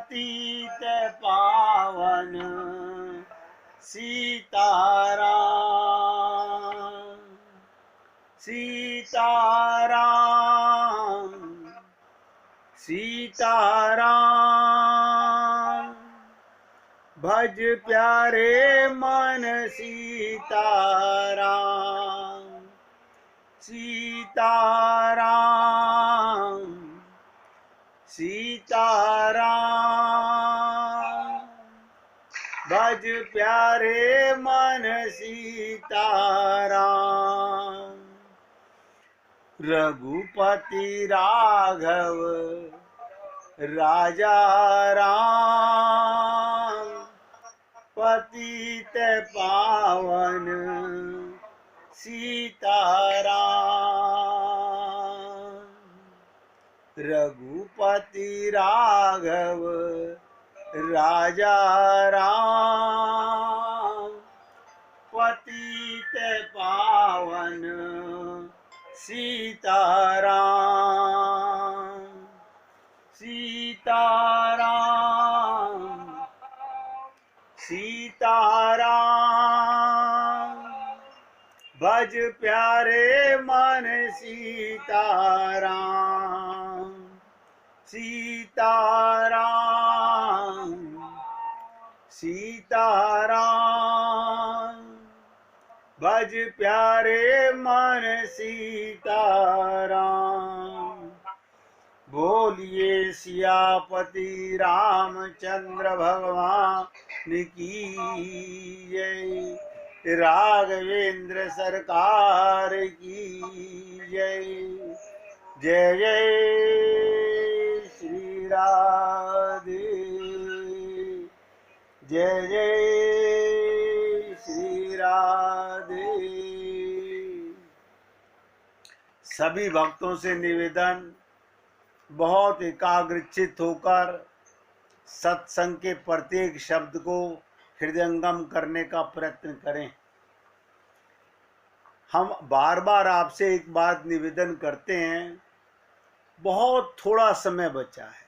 पतित पावन सीताराम सीताराम सीताराम। भज प्यारे मन सीताराम सीताराम सीताराम। भज प्यारे मन सीताराम। रघुपति राघव राजा राम पतित पावन सीताराम। रघुपति राघव राजा राम पतित पावन सीताराम सीताराम सीताराम। भज प्यारे मन सीताराम सीताराम सीताराम। भज प्यारे मन सीताराम। बोलिए सियापति रामचंद्र भगवान की जय। राघवेंद्र सरकार की जय। जय जय श्री राधे। जय जय श्री राधे। सभी भक्तों से निवेदन, बहुत एकाग्रचित होकर सत्संग के प्रत्येक शब्द को हृदयंगम करने का प्रयत्न करें। हम बार बार आपसे एक बात निवेदन करते हैं, बहुत थोड़ा समय बचा है,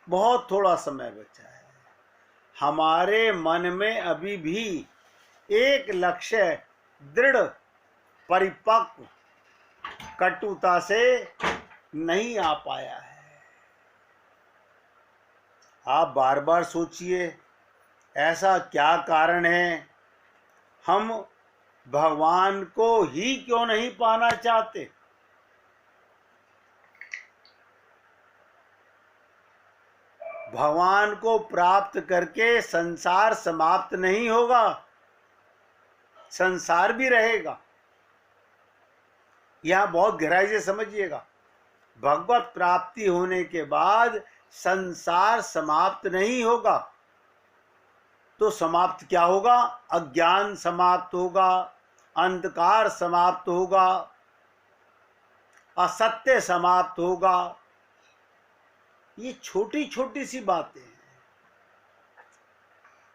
बहुत थोड़ा समय बचा है। हमारे मन में अभी भी एक लक्ष्य दृढ़ परिपक्व कटुता से नहीं आ पाया है। आप बार बार सोचिए, ऐसा क्या कारण है हम भगवान को ही क्यों नहीं पाना चाहते। भगवान को प्राप्त करके संसार समाप्त नहीं होगा, संसार भी रहेगा। यह बहुत गहराई से समझिएगा। भगवत प्राप्ति होने के बाद संसार समाप्त नहीं होगा। तो समाप्त क्या होगा? अज्ञान समाप्त होगा, अंधकार समाप्त होगा, असत्य समाप्त होगा। ये छोटी छोटी सी बातें हैं।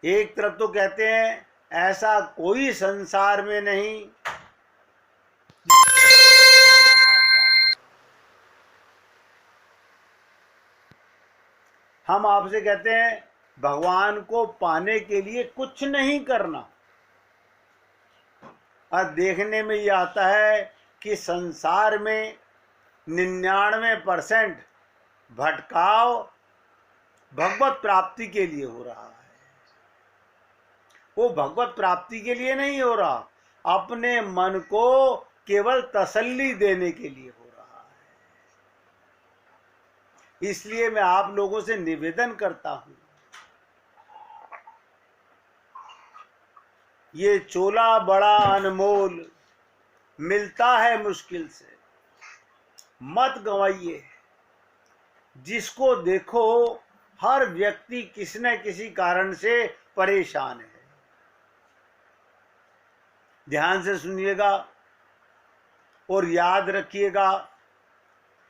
एक तरफ तो कहते हैं ऐसा कोई संसार में नहीं हम आपसे कहते हैं भगवान को पाने के लिए कुछ नहीं करना। और देखने में ये आता है कि संसार में 99% भटकाव भगवत प्राप्ति के लिए हो रहा है। वो भगवत प्राप्ति के लिए नहीं हो रहा, अपने मन को केवल तसल्ली देने के लिए हो रहा है। इसलिए मैं आप लोगों से निवेदन करता हूं, ये चोला बड़ा अनमोल, मिलता है मुश्किल से, मत गंवाइए। जिसको देखो हर व्यक्ति किसी न किसी कारण से परेशान है। ध्यान से सुनिएगा और याद रखिएगा,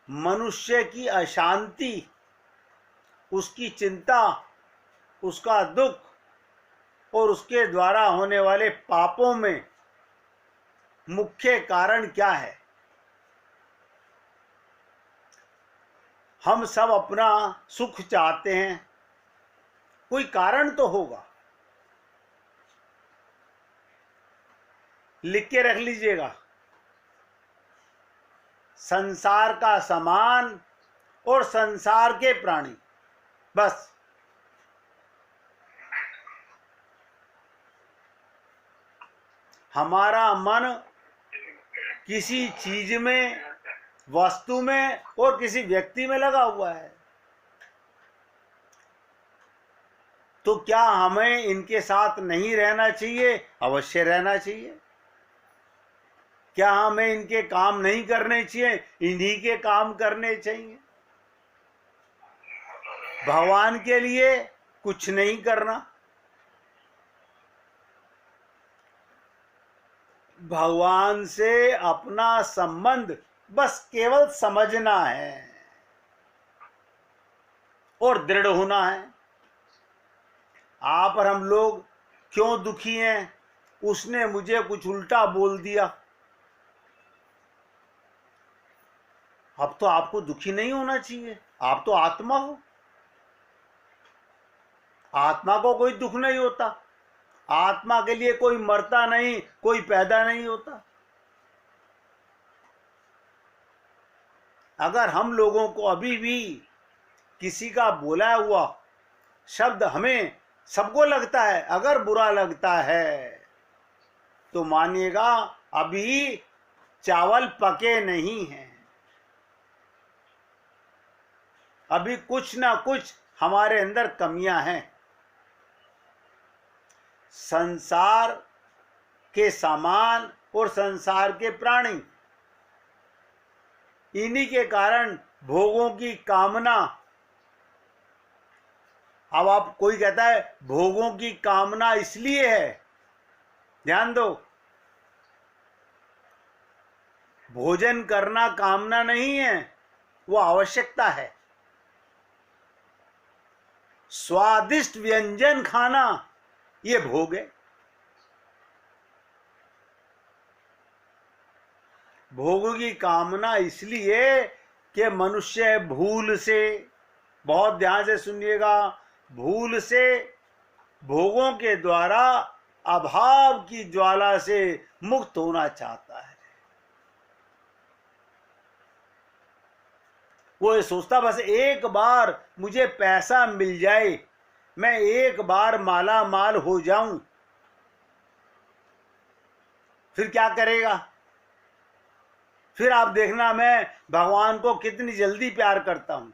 मनुष्य की अशांति, उसकी चिंता, उसका दुख और उसके द्वारा होने वाले पापों में मुख्य कारण क्या है? हम सब अपना सुख चाहते हैं, कोई कारण तो होगा। लिख के रख लीजिएगा, संसार का सामान और संसार के प्राणी, बस। हमारा मन किसी चीज में, वस्तु में और किसी व्यक्ति में लगा हुआ है, तो क्या हमें इनके साथ नहीं रहना चाहिए? अवश्य रहना चाहिए। क्या हमें इनके काम नहीं करने चाहिए? इन्हीं के काम करने चाहिए। भगवान के लिए कुछ नहीं करना, भगवान से अपना संबंध बस केवल समझना है और दृढ़ होना है। आप और हम लोग क्यों दुखी हैं? उसने मुझे कुछ उल्टा बोल दिया। अब तो आपको दुखी नहीं होना चाहिए, आप तो आत्मा हो। आत्मा को कोई दुख नहीं होता, आत्मा के लिए कोई मरता नहीं, कोई पैदा नहीं होता। अगर हम लोगों को अभी भी किसी का बोला हुआ शब्द हमें सबको लगता है, अगर बुरा लगता है तो मानिएगा अभी चावल पके नहीं हैं, अभी कुछ ना कुछ हमारे अंदर कमियां हैं। संसार के सामान और संसार के प्राणी, इन्हीं के कारण भोगों की कामना। अब आप, कोई कहता है भोगों की कामना इसलिए है, ध्यान दो, भोजन करना कामना नहीं है, वो आवश्यकता है। स्वादिष्ट व्यंजन खाना ये भोग है। भोगों की कामना इसलिए कि मनुष्य भूल से, बहुत ध्यान से सुनिएगा, भूल से भोगों के द्वारा अभाव की ज्वाला से मुक्त होना चाहता है। वो ये सोचता बस एक बार मुझे पैसा मिल जाए, मैं एक बार माला माल हो जाऊं, फिर क्या करेगा? फिर आप देखना मैं भगवान को कितनी जल्दी प्यार करता हूं।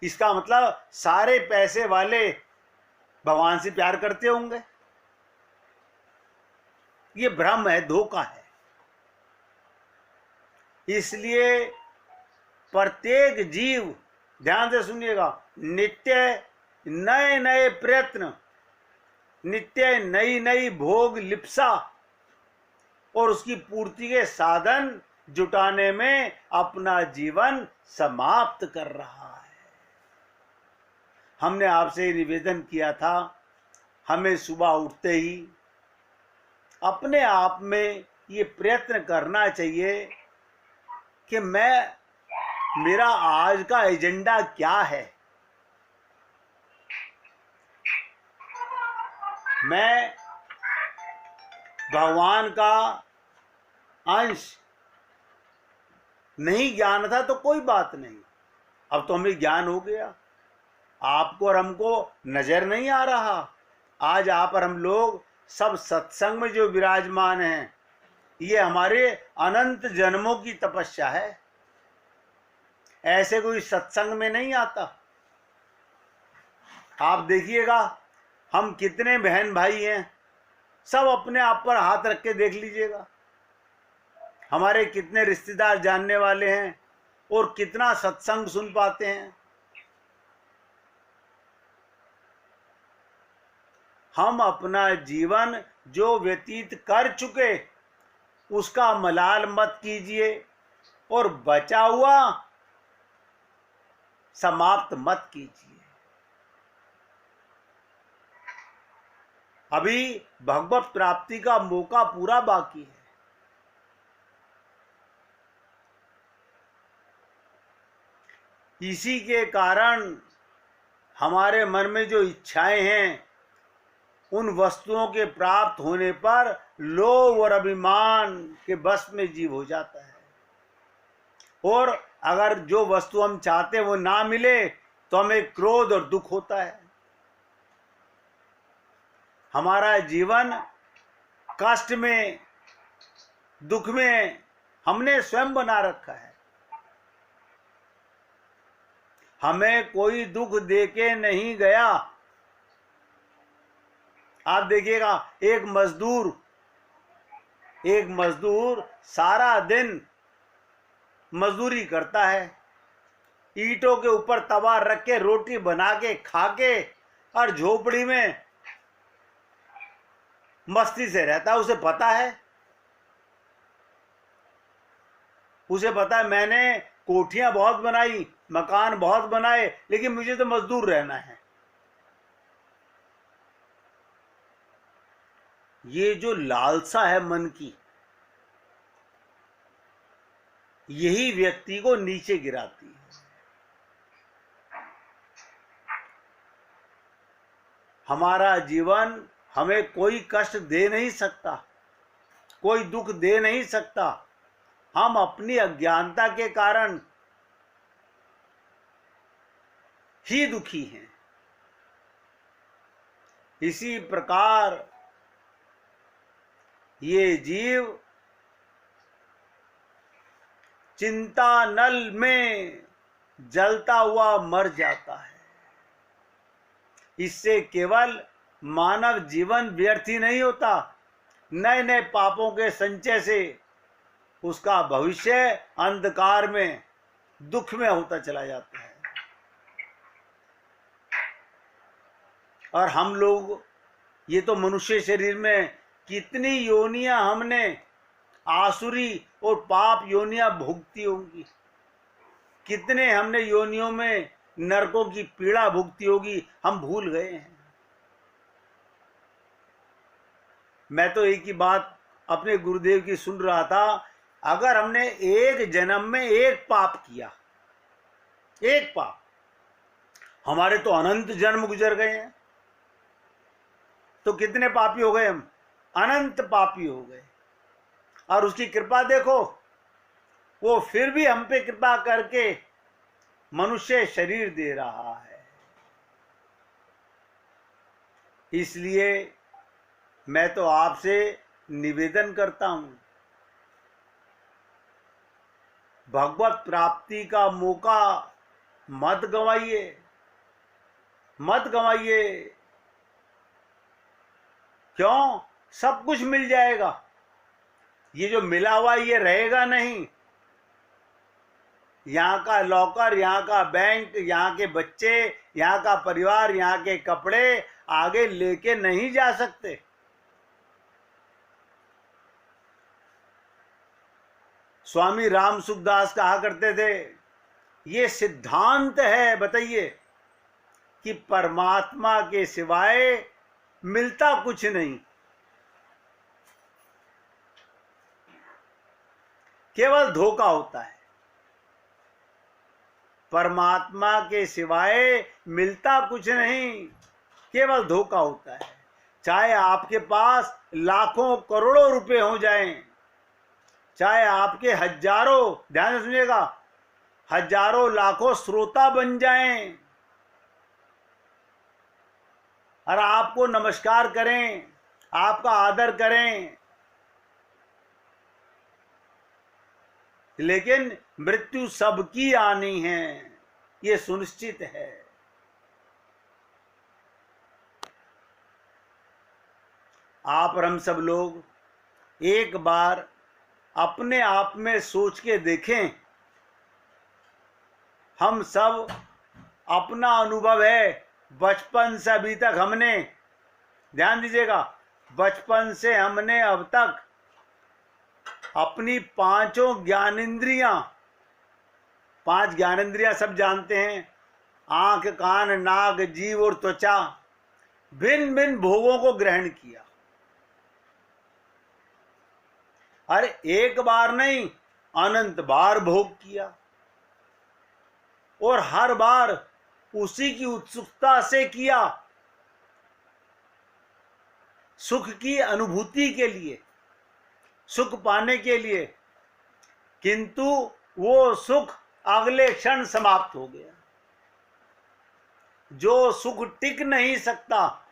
इसका मतलब सारे पैसे वाले भगवान से प्यार करते होंगे। ये भ्रम है, धोखा है। इसलिए प्रत्येक जीव, ध्यान से सुनिएगा, नित्य नए नए प्रयत्न, नित्य नई नई भोग लिप्सा और उसकी पूर्ति के साधन जुटाने में अपना जीवन समाप्त कर रहा है। हमने आपसे निवेदन किया था, हमें सुबह उठते ही अपने आप में ये प्रयत्न करना चाहिए कि मेरा आज का एजेंडा क्या है। मैं भगवान का अंश नहीं ज्ञान था तो कोई बात नहीं, अब तो हमें ज्ञान हो गया। आपको और हमको नजर नहीं आ रहा, आज आप और हम लोग सब सत्संग में जो विराजमान हैं, ये हमारे अनंत जन्मों की तपस्या है। ऐसे कोई सत्संग में नहीं आता। आप देखिएगा हम कितने बहन भाई हैं, सब अपने आप पर हाथ रख के देख लीजिएगा। हमारे कितने रिश्तेदार जानने वाले हैं और कितना सत्संग सुन पाते हैं। हम अपना जीवन जो व्यतीत कर चुके उसका मलाल मत कीजिए और बचा हुआ समाप्त मत कीजिए। अभी भगवत प्राप्ति का मौका पूरा बाकी है। इसी के कारण हमारे मन में जो इच्छाएं हैं, उन वस्तुओं के प्राप्त होने पर लोभ और अभिमान के बस में जीव हो जाता है। और अगर जो वस्तु हम चाहते हैं वो ना मिले तो हमें क्रोध और दुख होता है। हमारा जीवन कष्ट में, दुख में हमने स्वयं बना रखा है। हमें कोई दुख देके नहीं गया। आप देखिएगा, एक मजदूर सारा दिन मजदूरी करता है, ईंटों के ऊपर तवा रख के रोटी बना के खा के और झोपड़ी में मस्ती से रहता है। उसे पता है मैंने कोठियां बहुत बनाई, मकान बहुत बनाए, लेकिन मुझे तो मजदूर रहना है। ये जो लालसा है मन की, यही व्यक्ति को नीचे गिराती है। हमारा जीवन हमें कोई कष्ट दे नहीं सकता, कोई दुख दे नहीं सकता। हम अपनी अज्ञानता के कारण ही दुखी हैं। इसी प्रकार ये जीव चिंता नल में जलता हुआ मर जाता है। इससे केवल मानव जीवन व्यर्थ ही नहीं होता, नए नए पापों के संचय से उसका भविष्य अंधकार में, दुख में होता चला जाता है। और हम लोग, ये तो मनुष्य शरीर में कितनी योनियां हमने आसुरी और पाप योनियां भुगती होंगी, कितने हमने योनियों में नरकों की पीड़ा भुगती होगी, हम भूल गए हैं। मैं तो एक ही बात अपने गुरुदेव की सुन रहा था, अगर हमने एक जन्म में एक पाप किया, एक पाप, हमारे तो अनंत जन्म गुजर गए हैं, तो कितने पापी हो गए हम, अनंत पापी हो गए। और उसकी कृपा देखो, वो फिर भी हम पे कृपा करके मनुष्य शरीर दे रहा है। इसलिए मैं तो आपसे निवेदन करता हूं, भगवत प्राप्ति का मौका मत गंवाइए, मत गंवाइए। क्यों? सब कुछ मिल जाएगा, ये जो मिला हुआ ये रहेगा नहीं। यहाँ का लॉकर, यहाँ का बैंक, यहाँ के बच्चे, यहाँ का परिवार, यहाँ के कपड़े आगे लेके नहीं जा सकते। स्वामी राम सुखदास कहा करते थे, ये सिद्धांत है, बताइए, कि परमात्मा के सिवाय मिलता कुछ नहीं, केवल धोखा होता है। परमात्मा के सिवाय मिलता कुछ नहीं, केवल धोखा होता है। चाहे आपके पास लाखों करोड़ों रुपए हो जाएं, चाहे आपके हजारों, ध्यान से सुनिएगा, हजारों लाखों श्रोता बन जाएं और आपको नमस्कार करें, आपका आदर करें, लेकिन मृत्यु सबकी आनी है, ये सुनिश्चित है। आप और हम सब लोग एक बार अपने आप में सोच के देखें। हम सब, अपना अनुभव है, बचपन से अभी तक हमने, ध्यान दीजिएगा, बचपन से हमने अब तक अपनी पांचों ज्ञानेंद्रियां, पांच ज्ञानेंद्रियां सब जानते हैं, आंख, कान, नाक, जीव और त्वचा, भिन्न भिन्न भोगों को ग्रहण किया। अरे एक बार नहीं, अनंत बार भोग किया। और हर बार उसी की उत्सुकता से किया, सुख की अनुभूति के लिए, सुख पाने के लिए, किंतु वो सुख अगले क्षण समाप्त हो गया। जो सुख टिक नहीं सकता,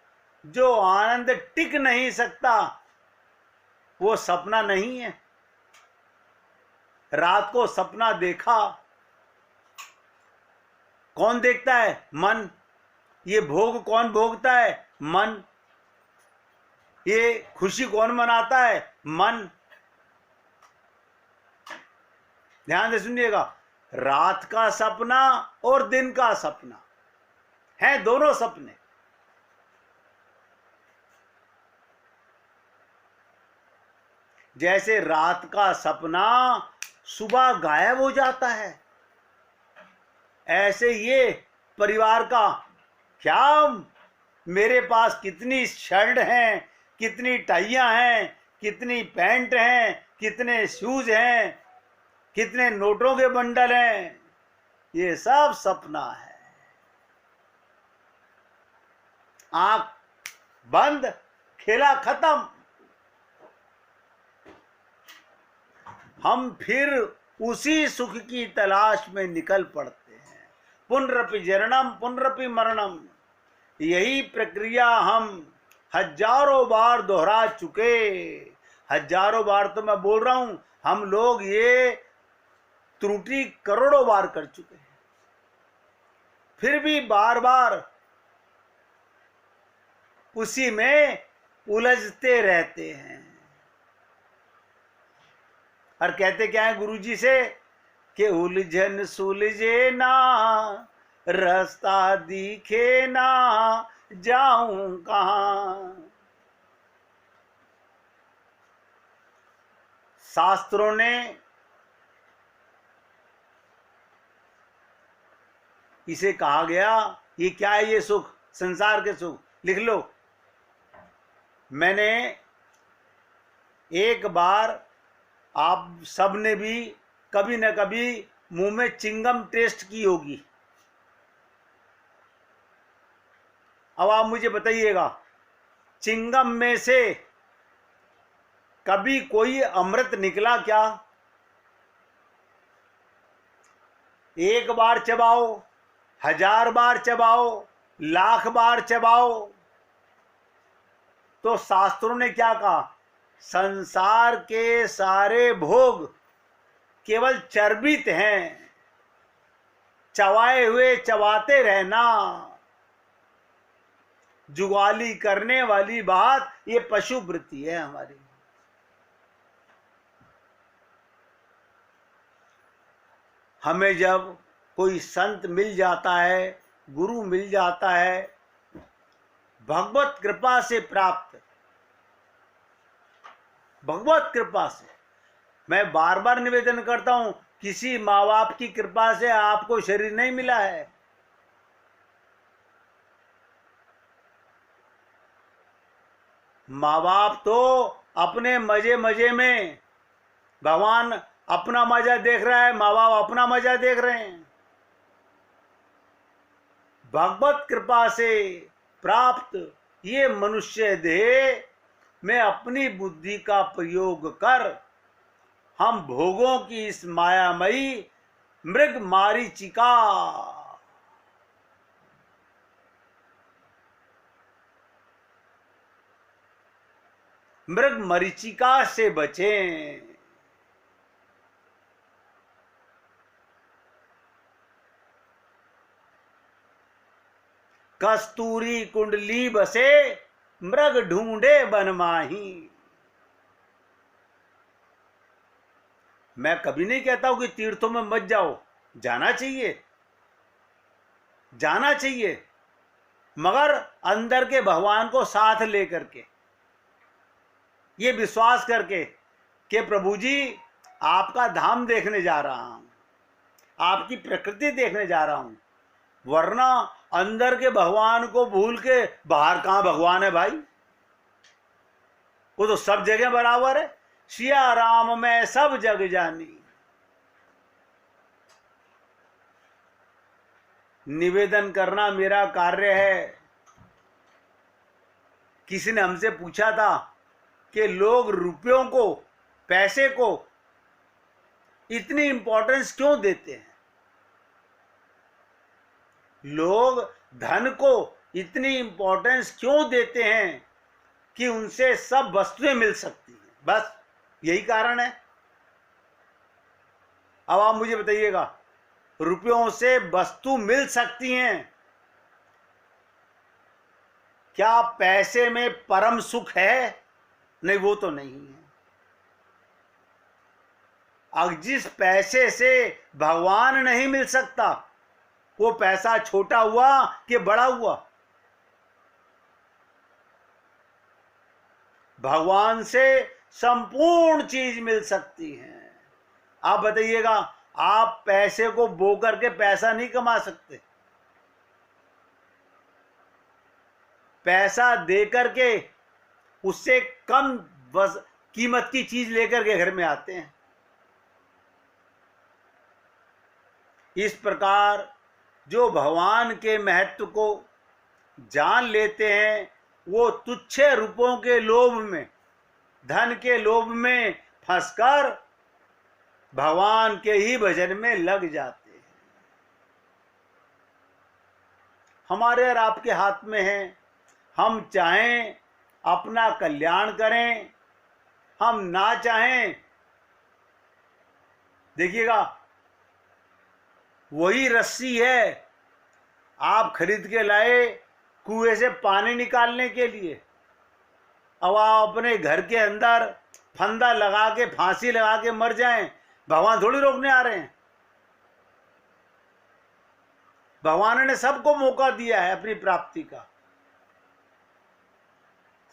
जो आनंद टिक नहीं सकता, वो सपना नहीं है। रात को सपना देखा, कौन देखता है? मन। ये भोग कौन भोगता है? मन। ये खुशी कौन मनाता है? मन। ध्यान से सुनिएगा, रात का सपना और दिन का सपना है, दोनों सपने। जैसे रात का सपना सुबह गायब हो जाता है, ऐसे ये परिवार का, क्या मेरे पास कितनी शर्ट हैं, कितनी टाइयां हैं, कितनी पैंट हैं, कितने शूज हैं, कितने नोटों के बंडल हैं, ये सब सपना है। आंख बंद, खेला खत्म। हम फिर उसी सुख की तलाश में निकल पड़ते हैं। पुनरपि जननम पुनरपि मरणम, यही प्रक्रिया हम हजारों बार दोहरा चुके। हजारों बार तो मैं बोल रहा हूं, हम लोग ये त्रुटि करोड़ों बार कर चुके हैं, फिर भी बार बार उसी में उलझते रहते हैं। और कहते क्या है गुरुजी से कि उलझन सुलझे ना, रास्ता दिखे ना, जाऊं कहां। शास्त्रों ने इसे कहा गया, ये क्या है? ये सुख, संसार के सुख। लिख लो। मैंने एक बार, आप सब ने भी कभी न कभी मुंह में चिंगम टेस्ट की होगी। अब आप मुझे बताइएगा, चिंगम में से कभी कोई अमृत निकला क्या? एक बार चबाओ, 1000 बार चबाओ, 1,00,000 बार चबाओ, तो शास्त्रों ने क्या कहा? संसार के सारे भोग केवल चर्बित हैं, चबाए हुए चबाते रहना। जुगाली करने वाली बात, ये पशु वृत्ति है हमारी। हमें जब कोई संत मिल जाता है, गुरु मिल जाता है, भगवत कृपा से प्राप्त, भगवत कृपा से, मैं बार बार निवेदन करता हूं, किसी माँ बाप की कृपा से आपको शरीर नहीं मिला है। माँ बाप तो अपने मजे मजे में, भगवान अपना मजा देख रहा है, माँ बाप अपना मजा देख रहे हैं। भगवत कृपा से प्राप्त ये मनुष्य देह में अपनी बुद्धि का प्रयोग कर हम भोगों की इस मायामयी मृग मारीचिका, मृग मरीचिका से बचें। कस्तूरी कुंडली बसे, मृग ढूंढे बनमाही। मैं कभी नहीं कहता हूं कि तीर्थों में मत जाओ, जाना चाहिए, जाना चाहिए, मगर अंदर के भगवान को साथ लेकर के, ये विश्वास करके कि प्रभु जी आपका धाम देखने जा रहा हूं, आपकी प्रकृति देखने जा रहा हूं। वरना अंदर के भगवान को भूल के बाहर कहां भगवान है भाई? वो तो सब जगह बराबर है। सिया राम में सब जग जानी। निवेदन करना मेरा कार्य है। किसी ने हमसे पूछा था कि लोग रुपयों को, पैसे को इतनी इंपॉर्टेंस क्यों देते हैं, लोग धन को इतनी इंपॉर्टेंस क्यों देते हैं कि उनसे सब वस्तुएं मिल सकती हैं। बस यही कारण है। अब आप मुझे बताइएगा, रुपयों से वस्तु मिल सकती हैं, क्या पैसे में परम सुख है? नहीं, वो तो नहीं है। अब जिस पैसे से भगवान नहीं मिल सकता, वो पैसा छोटा हुआ कि बड़ा हुआ? भगवान से संपूर्ण चीज मिल सकती है। आप बताइएगा, आप पैसे को बो करके पैसा नहीं कमा सकते। पैसा दे करके उससे कम कीमत की चीज लेकर के घर में आते हैं। इस प्रकार जो भगवान के महत्व को जान लेते हैं, वो तुच्छ रुपयों के लोभ में, धन के लोभ में फंसकर भगवान के ही भजन में लग जाते हैं। हमारे और आपके हाथ में है, हम चाहें अपना कल्याण करें, हम ना चाहें, देखिएगा वही रस्सी है आप खरीद के लाए कुएं से पानी निकालने के लिए, अब आप अपने घर के अंदर फंदा लगा के, फांसी लगा के मर जाएं, भगवान थोड़ी रोकने आ रहे हैं। भगवान ने सबको मौका दिया है अपनी प्राप्ति का।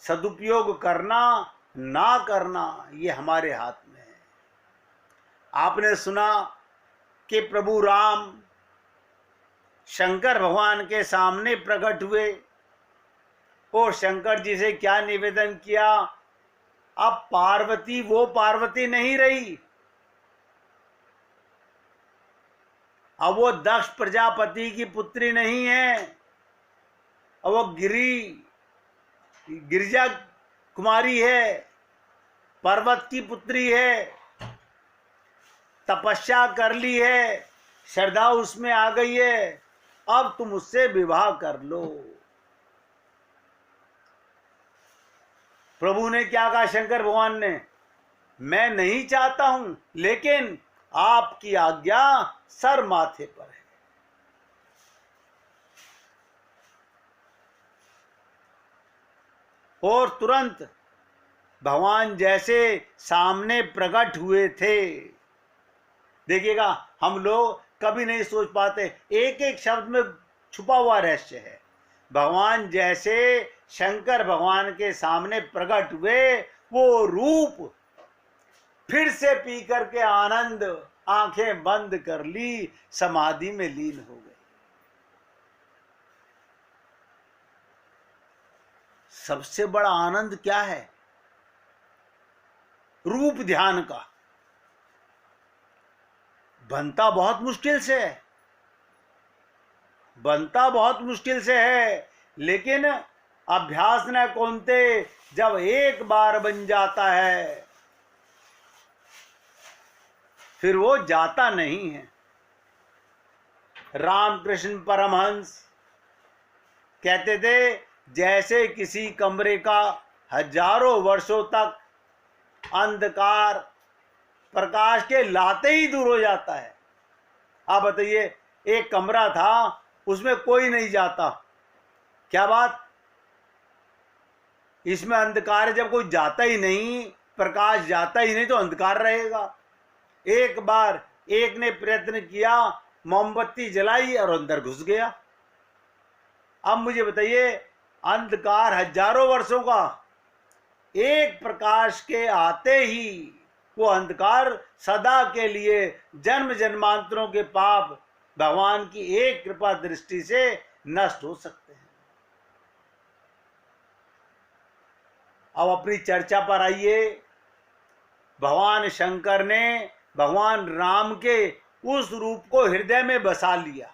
सदुपयोग करना ना करना ये हमारे हाथ में है। आपने सुना कि प्रभु राम शंकर भगवान के सामने प्रकट हुए और शंकर जी से क्या निवेदन किया? अब पार्वती वो पार्वती नहीं रही, अब वो दक्ष प्रजापति की पुत्री नहीं है, अब वो गिरिजा कुमारी है, पर्वत की पुत्री है, तपस्या कर ली है, श्रद्धा उसमें आ गई है, अब तुम उससे विवाह कर लो। प्रभु ने क्या कहा शंकर भगवान ने? मैं नहीं चाहता हूं, लेकिन आपकी आज्ञा सर माथे पर है। और तुरंत भगवान जैसे सामने प्रकट हुए थे। देखिएगा, हम लोग कभी नहीं सोच पाते, एक एक शब्द में छुपा हुआ रहस्य है। भगवान जैसे शंकर भगवान के सामने प्रकट हुए, वो रूप फिर से पी करके आनंद आंखें बंद कर ली, समाधि में लीन हो गए। सबसे बड़ा आनंद क्या है? रूप ध्यान का। बनता बहुत मुश्किल से है, बनता बहुत मुश्किल से है, लेकिन अभ्यास न कौनते, जब एक बार बन जाता है फिर वो जाता नहीं है। रामकृष्ण परमहंस कहते थे, जैसे किसी कमरे का हजारों वर्षों तक अंधकार प्रकाश के लाते ही दूर हो जाता है। आप बताइए, एक कमरा था, उसमें कोई नहीं जाता, क्या बात? इसमें अंधकार है, जब कोई जाता ही नहीं, प्रकाश जाता ही नहीं, तो अंधकार रहेगा। एक बार एक ने प्रयत्न किया, मोमबत्ती जलाई और अंदर घुस गया। अब मुझे बताइए, अंधकार हजारों वर्षों का, एक प्रकाश के आते ही वो अंधकार सदा के लिए, जन्म जन्मांतरों के पाप भगवान की एक कृपा दृष्टि से नष्ट हो सकते हैं। अब अपनी चर्चा पर आइए। भगवान शंकर ने भगवान राम के उस रूप को हृदय में बसा लिया।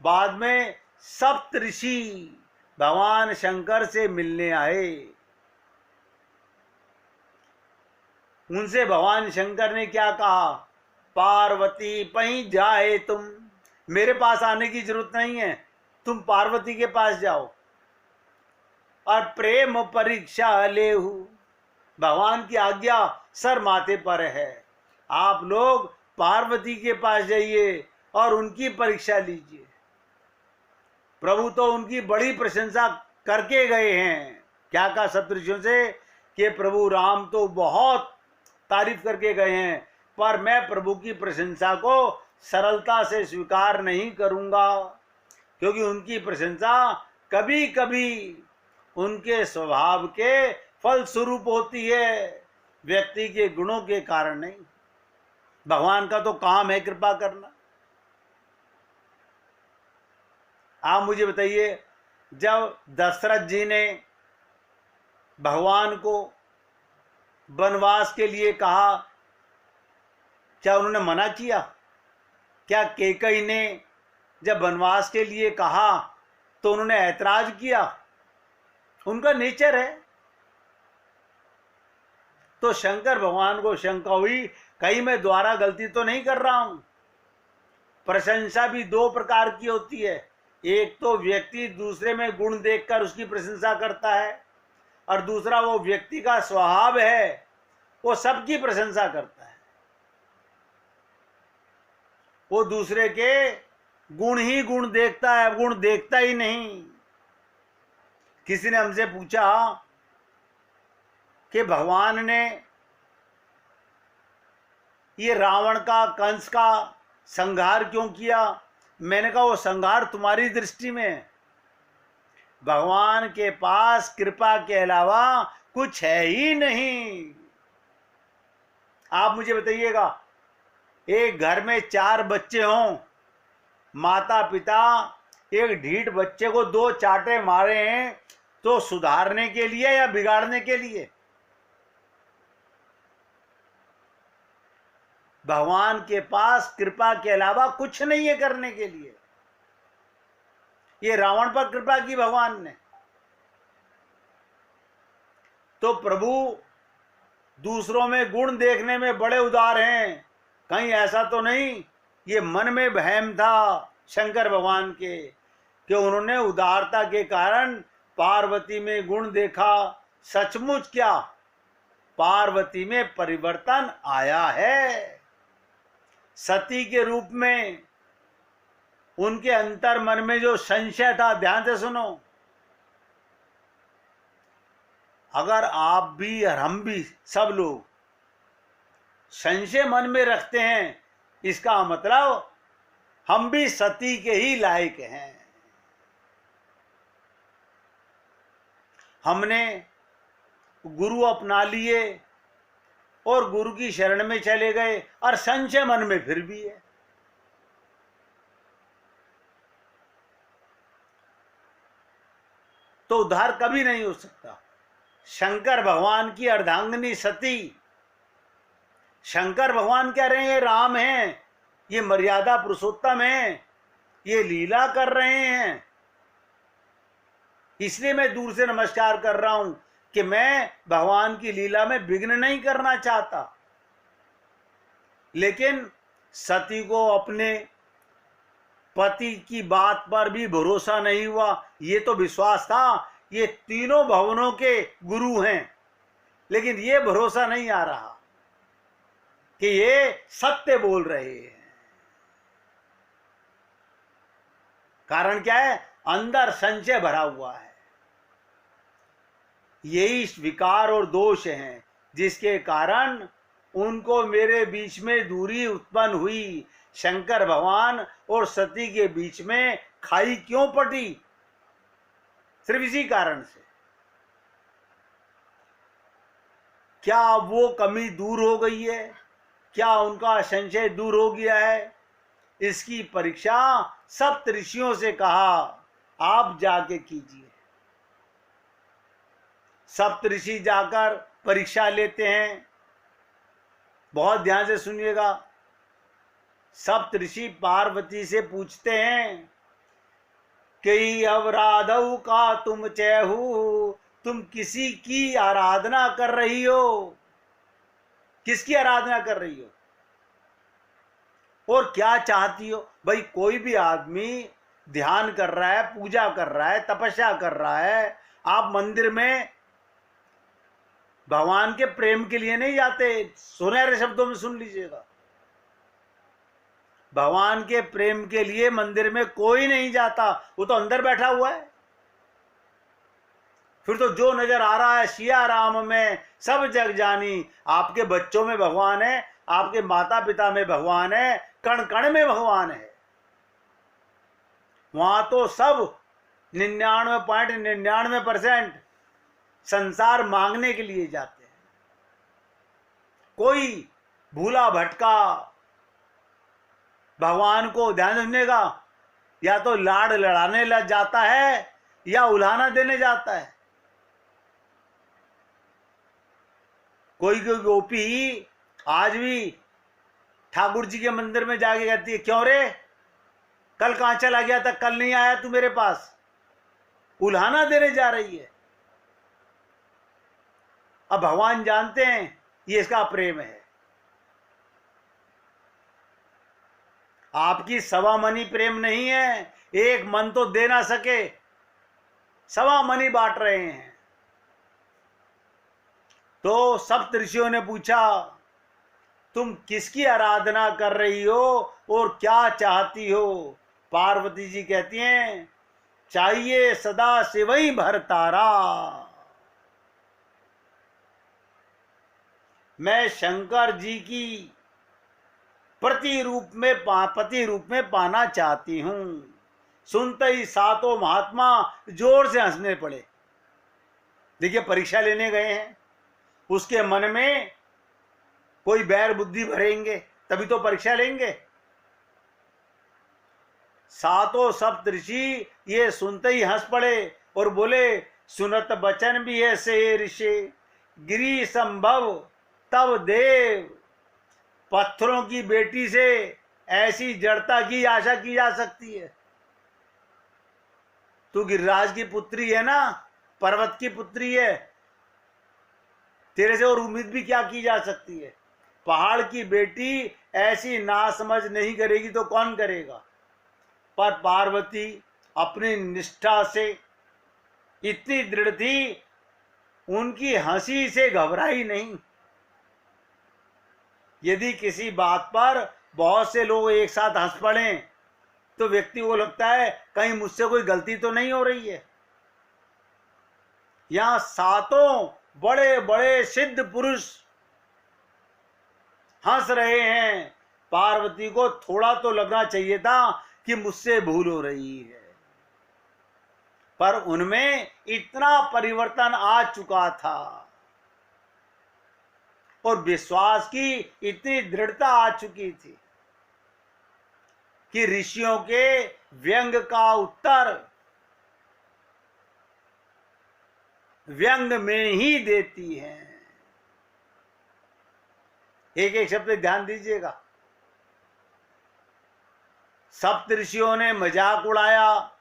बाद में सप्त ऋषि भगवान शंकर से मिलने आए। उनसे भगवान शंकर ने क्या कहा, पार्वती पहीं जाए तुम, मेरे पास आने की जरूरत नहीं है, तुम पार्वती के पास जाओ और प्रेम परीक्षा लेहु। भगवान की आज्ञा सर माथे पर है, आप लोग पार्वती के पास जाइए और उनकी परीक्षा लीजिए। प्रभु तो उनकी बड़ी प्रशंसा करके गए हैं। क्या कहा सप्तऋषियों से कि प्रभु राम तो बहुत तारीफ करके गए हैं, पर मैं प्रभु की प्रशंसा को सरलता से स्वीकार नहीं करूंगा, क्योंकि उनकी प्रशंसा कभी कभी उनके स्वभाव के फल स्वरूप होती है, व्यक्ति के गुणों के कारण नहीं। भगवान का तो काम है कृपा करना। आप मुझे बताइए, जब दशरथ जी ने भगवान को वनवास के लिए कहा, क्या उन्होंने मना किया? क्या कैकेयी ने जब वनवास के लिए कहा तो उन्होंने ऐतराज किया? उनका नेचर है। तो शंकर भगवान को शंका हुई, कहीं मैं द्वारा गलती तो नहीं कर रहा हूं। प्रशंसा भी दो प्रकार की होती है, एक तो व्यक्ति दूसरे में गुण देखकर उसकी प्रशंसा करता है, और दूसरा वो व्यक्ति का स्वभाव है, वो सबकी प्रशंसा करता है, वो दूसरे के गुण ही गुण देखता है, गुण देखता ही नहीं। किसी ने हमसे पूछा कि भगवान ने ये रावण का, कंस का संहार क्यों किया? मैंने कहा वो संहार तुम्हारी दृष्टि में है, भगवान के पास कृपा के अलावा कुछ है ही नहीं। आप मुझे बताइएगा, एक घर में 4 बच्चे हों, माता पिता एक ढीठ बच्चे को 2 चाटे मारे हैं, तो सुधारने के लिए या बिगाड़ने के लिए? भगवान के पास कृपा के अलावा कुछ नहीं है करने के लिए। ये रावण पर कृपा की भगवान ने। तो प्रभु दूसरों में गुण देखने में बड़े उदार हैं, कहीं ऐसा तो नहीं ये मन में वहम था शंकर भगवान के कि उन्होंने उदारता के कारण पार्वती में गुण देखा? सचमुच क्या पार्वती में परिवर्तन आया है? सती के रूप में उनके अंतर मन में जो संशय था, ध्यान से सुनो, अगर आप भी और हम भी सब लोग संशय मन में रखते हैं, इसका मतलब हम भी सती के ही लायक हैं। हमने गुरु अपना लिए और गुरु की शरण में चले गए, और संशय मन में फिर भी है। तो उद्धार कभी नहीं हो सकता। शंकर भगवान की अर्धांगिनी सती, शंकर भगवान कह रहे हैं ये राम हैं, ये मर्यादा पुरुषोत्तम हैं, ये लीला कर रहे हैं, इसलिए मैं दूर से नमस्कार कर रहा हूं कि मैं भगवान की लीला में विघ्न नहीं करना चाहता। लेकिन सती को अपने पति की बात पर भी भरोसा नहीं हुआ। ये तो विश्वास था ये तीनों भवनों के गुरु हैं, लेकिन ये भरोसा नहीं आ रहा कि ये सत्य बोल रहे हैं। कारण क्या है? अंदर संशय भरा हुआ है। यही विकार और दोष हैं जिसके कारण उनको मेरे बीच में दूरी उत्पन्न हुई। शंकर भगवान और सती के बीच में खाई क्यों पटी? सिर्फ इसी कारण से। क्या वो कमी दूर हो गई है? क्या उनका संशय दूर हो गया है? इसकी परीक्षा सप्त ऋषियों से कहा आप जाके कीजिए। सप्त ऋषि जाकर परीक्षा लेते हैं। बहुत ध्यान से सुनिएगा। सप्त ऋषि पार्वती से पूछते हैं कई अवराधव का तुम चहु, तुम किसी की आराधना कर रही हो। किसकी आराधना कर रही हो और क्या चाहती हो? भाई कोई भी आदमी ध्यान कर रहा है, पूजा कर रहा है, तपस्या कर रहा है, आप मंदिर में भगवान के प्रेम के लिए नहीं जाते। सुनहरे शब्दों में सुन लीजिएगा, भगवान के प्रेम के लिए मंदिर में कोई नहीं जाता, वो तो अंदर बैठा हुआ है। फिर तो जो नजर आ रहा है सिया राम में सब जग जानी, आपके बच्चों में भगवान है, आपके माता पिता में भगवान है, कण कण में भगवान है। वहां तो सब 99.99% संसार मांगने के लिए जाते हैं। कोई भूला भटका भगवान को ध्यान रखने का या तो लाड़ लड़ाने लग जाता है या उलाहना देने जाता है। कोई कोई गोपी आज भी ठाकुर जी के मंदिर में जाके कहती है, क्यों रे कल कहां चला गया था, कल नहीं आया तू मेरे पास, उलाहना देने जा रही है। अब भगवान जानते हैं ये इसका प्रेम है। आपकी सवा मनी प्रेम नहीं है, एक मन तो दे ना सके, सवा मनी बांट रहे हैं। तो सप्त ऋषियों ने पूछा, तुम किसकी आराधना कर रही हो और क्या चाहती हो? पार्वती जी कहती हैं, चाहिए सदा शिवई भरतारा, मैं शंकर जी की पति रूप में पाना चाहती हूं। सुनते ही सातों महात्मा जोर से हंसने पड़े। देखिए, परीक्षा लेने गए हैं, उसके मन में कोई बैर बुद्धि भरेंगे तभी तो परीक्षा लेंगे। सातों सप्तऋषि ये सुनते ही हंस पड़े और बोले, सुनत बचन भी है से ऋषि, गिरी संभव तब देव। पत्थरों की बेटी से ऐसी जड़ता की आशा की जा सकती है? तू गिरिराज की पुत्री है ना, पर्वत की पुत्री है, तेरे से और उम्मीद भी क्या की जा सकती है? पहाड़ की बेटी ऐसी नासमझ नहीं करेगी तो कौन करेगा? पर पार्वती अपनी निष्ठा से इतनी दृढ़ थी, उनकी हंसी से घबराई नहीं। यदि किसी बात पर बहुत से लोग एक साथ हंस पड़े तो व्यक्ति को लगता है कहीं मुझसे कोई गलती तो नहीं हो रही है। यहां सातों बड़े बड़े सिद्ध पुरुष हंस रहे हैं। पार्वती को थोड़ा तो लगना चाहिए था कि मुझसे भूल हो रही है, पर उनमें इतना परिवर्तन आ चुका था और विश्वास की इतनी दृढ़ता आ चुकी थी कि ऋषियों के व्यंग का उत्तर व्यंग में ही देती है। एक एक शब्द ध्यान दीजिएगा। सप्त ऋषियों ने मजाक उड़ाया,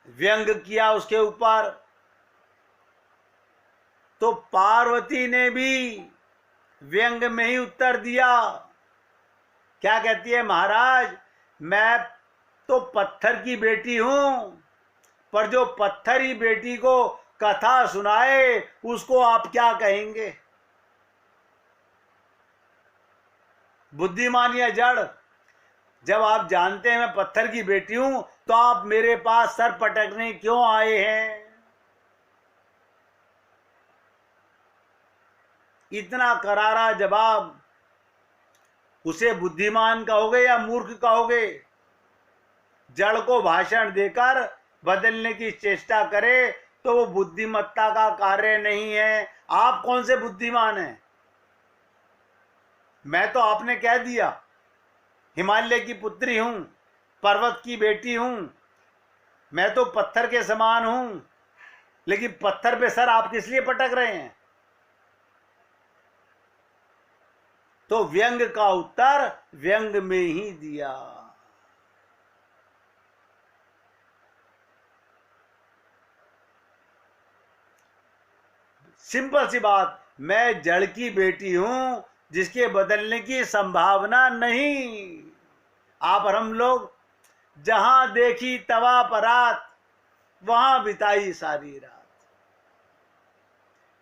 व्यंग किया उसके ऊपर, तो पार्वती ने भी व्यंग में ही उत्तर दिया। क्या कहती है, महाराज मैं तो पत्थर की बेटी हूं, पर जो पत्थर ही बेटी को कथा सुनाए उसको आप क्या कहेंगे? बुद्धिमान या जड़? जब आप जानते हैं मैं पत्थर की बेटी हूं तो आप मेरे पास सर पटकने क्यों आए हैं? इतना करारा जवाब उसे बुद्धिमान कहोगे या मूर्ख कहोगे? जड़ को भाषण देकर बदलने की चेष्टा करे तो वो बुद्धिमत्ता का कार्य नहीं है। आप कौन से बुद्धिमान हैं? मैं तो आपने कह दिया हिमालय की पुत्री हूं, पर्वत की बेटी हूं, मैं तो पत्थर के समान हूं, लेकिन पत्थर पे सर आप किस लिए पटक रहे हैं? तो व्यंग का उत्तर व्यंग में ही दिया। सिंपल सी बात, मैं जड़ की बेटी हूं जिसके बदलने की संभावना नहीं। आप और हम लोग जहां देखी तवा परात, वहां बिताई सारी रात।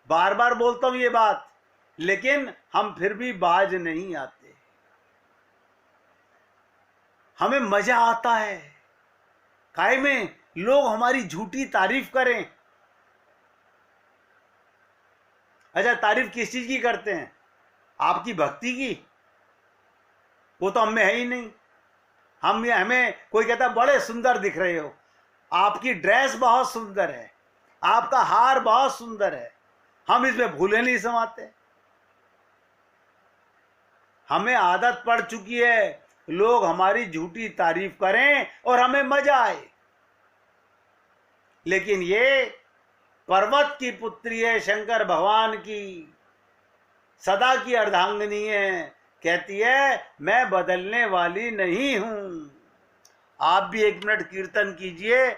बार बार बोलता हूं ये बात, लेकिन हम फिर भी बाज नहीं आते। हमें मजा आता है काहे में लोग हमारी झूठी तारीफ करें। अच्छा, तारीफ किस चीज की करते हैं? आपकी भक्ति की? वो तो हम में है ही नहीं। हमें कोई कहता बड़े सुंदर दिख रहे हो, आपकी ड्रेस बहुत सुंदर है, आपका हार बहुत सुंदर है, हम इसमें भूले नहीं समाते। हमें आदत पड़ चुकी है लोग हमारी झूठी तारीफ करें और हमें मजा आए। लेकिन ये पर्वत की पुत्री है, शंकर भगवान की सदा की अर्धांगिनी है, कहती है मैं बदलने वाली नहीं हूं। आप भी 1 मिनट कीर्तन कीजिए,